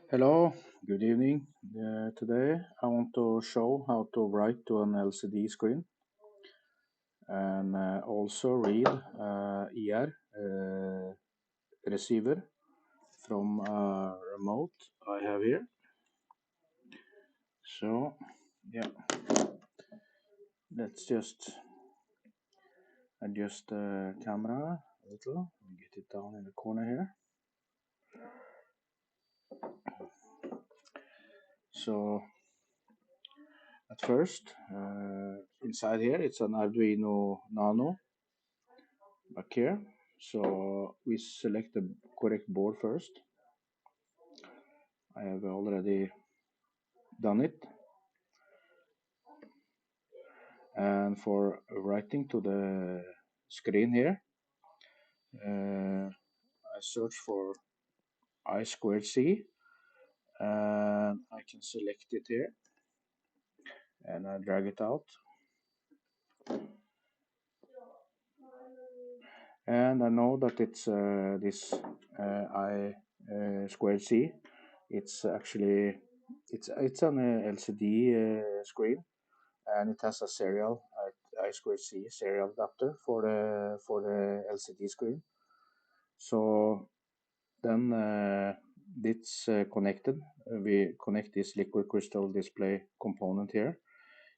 Hello, good evening. Today I want to show how to write to an LCD screen and also read ER receiver from a remote I have here. So, yeah, let's just adjust the camera a little and get it down in the corner here. So, at first, inside here it's an Arduino Nano back here. So we select the correct board first. I have already done it. And for writing to the screen here, I search for I squared C and I can select it here and I drag it out. And I know that it's this I squared C. It's actually it's on a LCD screen, and it has a serial I squared C serial adapter for the LCD screen. So then it's connected. We connect this liquid crystal display component here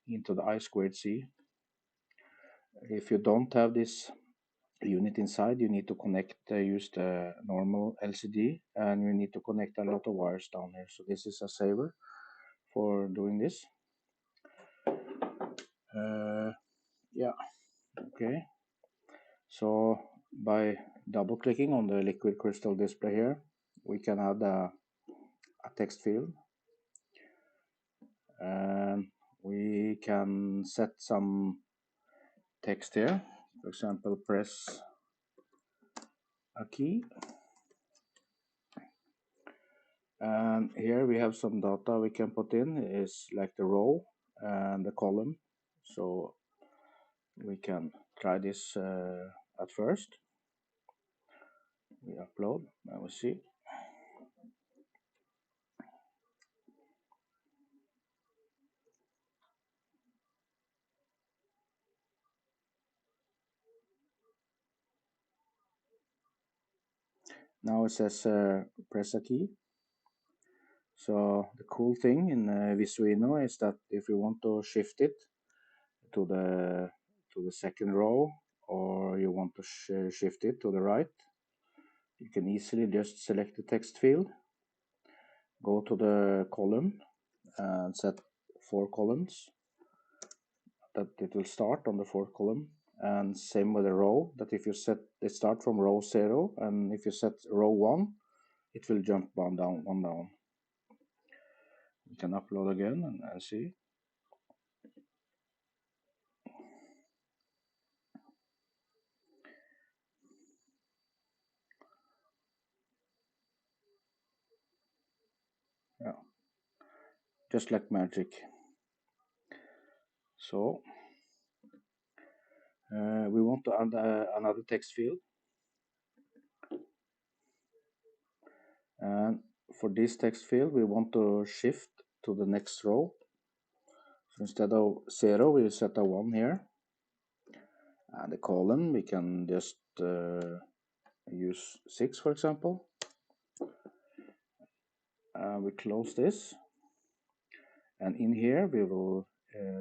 into the I squared C. If you don't have this unit inside, you need to connect use the normal LCD, and you need to connect a lot of wires down here. So this is a saver for doing this. Yeah, okay. So by double clicking on the liquid crystal display here, we can add a text field, and we can set some text here. For example, press a key, and here we have some data we can put in, is like the row and the column. So we can try this at first. We upload and we see. Now it says press a key. So the cool thing in Visuino is that if you want to shift it to the second row, or you want to shift it to the right, you can easily just select the text field, go to the column and set 4 columns, that it will start on the 4th column. And same with the row, that if you set it start from row 0, and if you set row 1, it will jump one down. We can upload again and see. Yeah, just like magic. So we want to add another text field, and for this text field we want to shift to the next row. So instead of 0, we set a 1 here, and the column we can just use 6, for example. We close this, and in here we will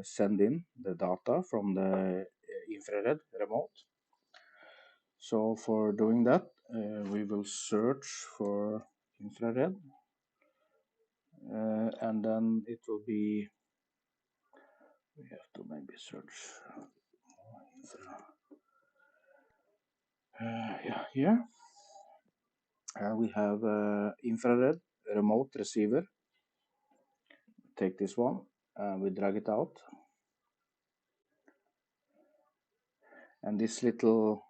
send in the data from the infrared remote. So for doing that, we will search for infrared, and then it will be, we have to maybe search yeah, here we have infrared remote receiver. Take this one and we drag it out, and this little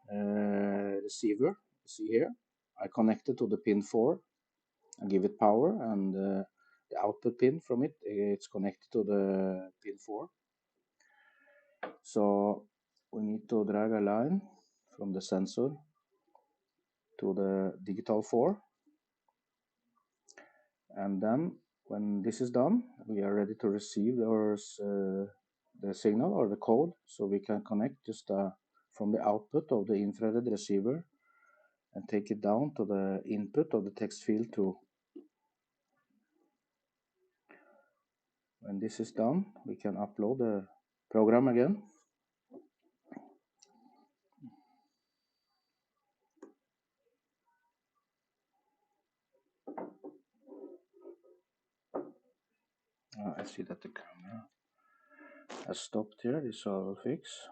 receiver, see here, I connected to the pin 4 and give it power, and the output pin from it, it's connected to the pin 4. So we need to drag a line from the sensor to the digital 4, And then when this is done, we are ready to receive the signal or the code, so we can connect just from the output of the infrared receiver and take it down to the input of the text field 2. When this is done, we can upload the program again. I see that the camera has stopped here. This I will fix.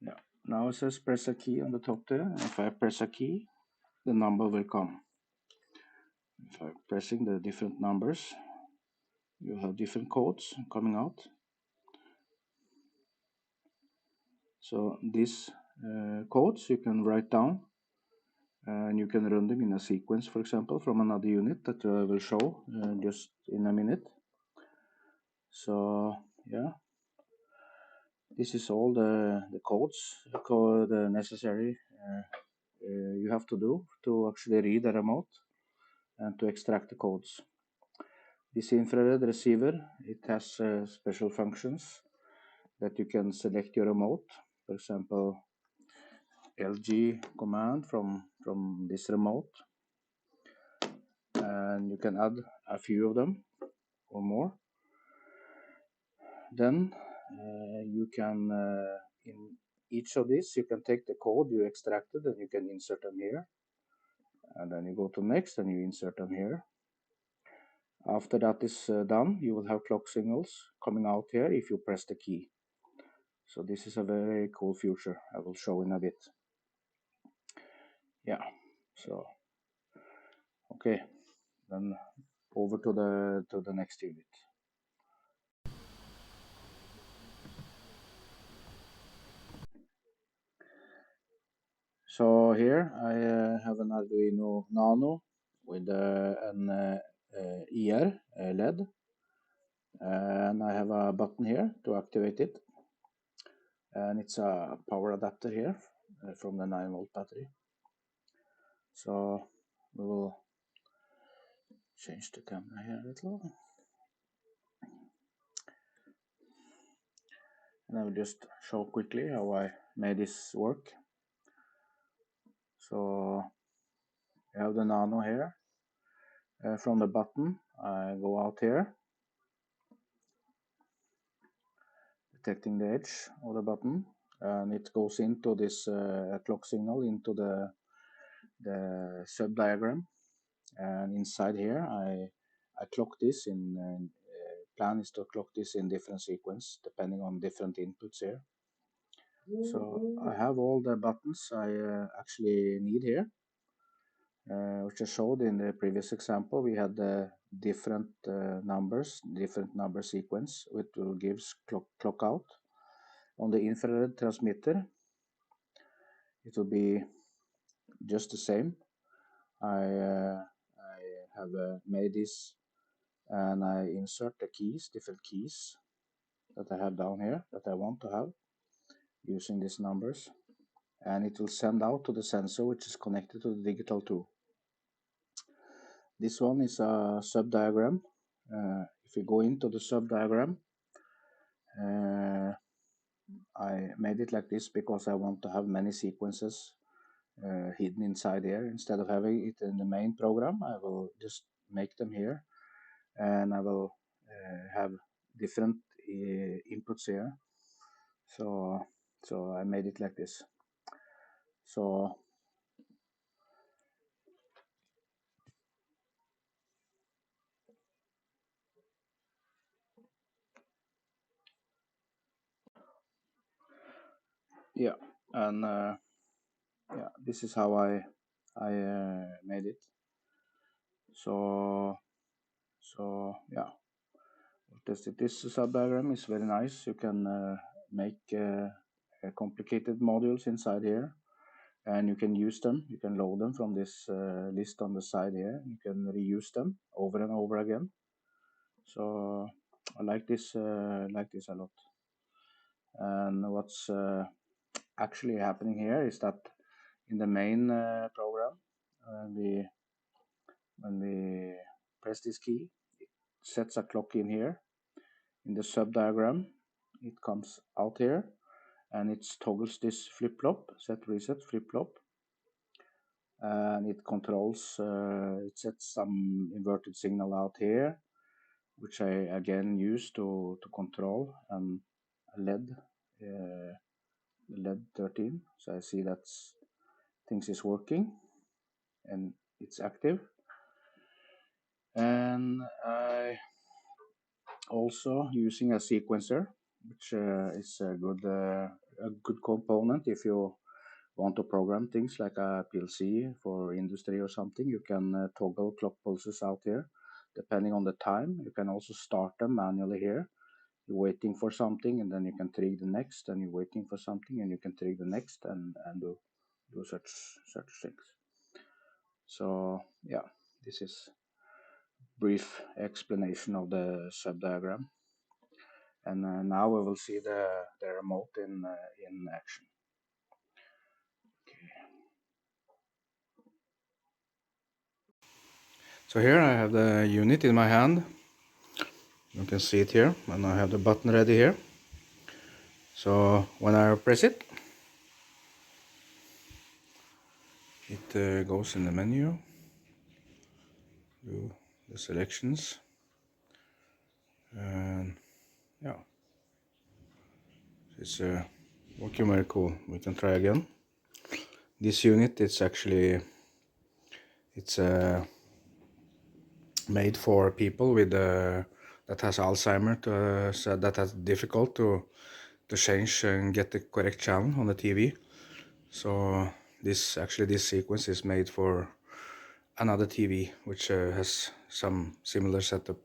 Yeah. Now it says press a key on the top there. If I press a key, the number will come. If I'm pressing the different numbers, you have different codes coming out. So these codes you can write down and you can run them in a sequence, for example, from another unit that I will show just in a minute. So yeah, this is all the codes, the necessary you have to do to actually read the remote and to extract the codes. This infrared receiver, it has special functions that you can select your remote. For example, LG command from this remote, and you can add a few of them or more. Then you can in each of these you can take the code you extracted and you can insert them here, and then you go to next and you insert them here. After that is done, you will have clock signals coming out here if you press the key. So this is a very cool feature I will show in a bit. Yeah, so okay, then over to the next unit. So here I have an Arduino Nano with an ER LED, and I have a button here to activate it, and it's a power adapter here from the 9-volt battery. So we will change the camera here a little, and I will just show quickly how I made this work. So you have the Nano here. From the button I go out here, detecting the edge of the button, and it goes into this clock signal into the sub diagram, and inside here I clock this in plan is to clock this in different sequence depending on different inputs here. So I have all the buttons I actually need here, which I showed in the previous example. We had different numbers, different number sequence, which will give clock out. On the infrared transmitter, it will be just the same. I have made this, and I insert the keys, different keys that I have down here that I want to have using these numbers, and it will send out to the sensor which is connected to the digital 2. This one is a sub diagram. If you go into the sub diagram, I made it like this because I want to have many sequences hidden inside here. Instead of having it in the main program, I will just make them here, and I will have different inputs here. So I made it like this. So yeah, and yeah, this is how I made it. So yeah, this sub diagram is very nice. You can make complicated modules inside here, and you can use them. You can load them from this list on the side here. You can reuse them over and over again. So I like this a lot. And what's actually happening here is that in the main program, we when we press this key, it sets a clock in here. In the sub diagram, it comes out here, and it toggles this flip-flop, set reset flip-flop, and it controls, it sets some inverted signal out here, which I again use to control a LED 13. So I see that things is working and it's active. And I also using a sequencer, which is a good component if you want to program things like a PLC for industry or something. You can toggle clock pulses out here depending on the time. You can also start them manually here. You're waiting for something and then you can trigger the next, and you're waiting for something and you can trigger the next, and do such things. So yeah, this is brief explanation of the sub diagram, and now we will see the remote in action. Okay. So here I have the unit in my hand. You can see it here, and I have the button ready here. So when I press it, it goes in the menu, do the selections, and yeah, it's working very cool. We can try again. This unit, it's made for people with that has Alzheimer, so that has difficult to change and get the correct channel on the TV. So this sequence is made for another TV which has some similar setup.